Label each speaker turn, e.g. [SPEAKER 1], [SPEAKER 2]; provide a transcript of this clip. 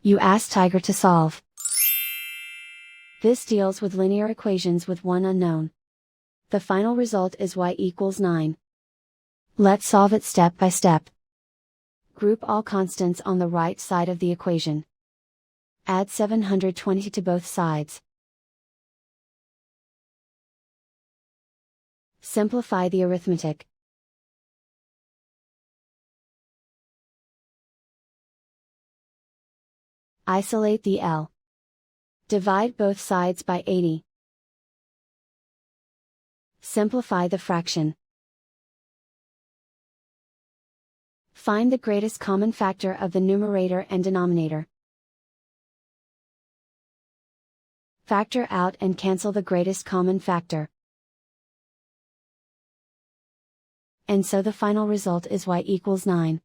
[SPEAKER 1] You ask Tiger to solve. This deals with linear equations with one unknown. The final result is y equals 9. Let's solve it step by step. Group all constants on the right side of the equation. Add 720 to both sides. Simplify the arithmetic. Isolate the L. Divide both sides by 80. Simplify the fraction. Find the greatest common factor of the numerator and denominator. Factor out and cancel the greatest common factor. And so the final result is y equals 9.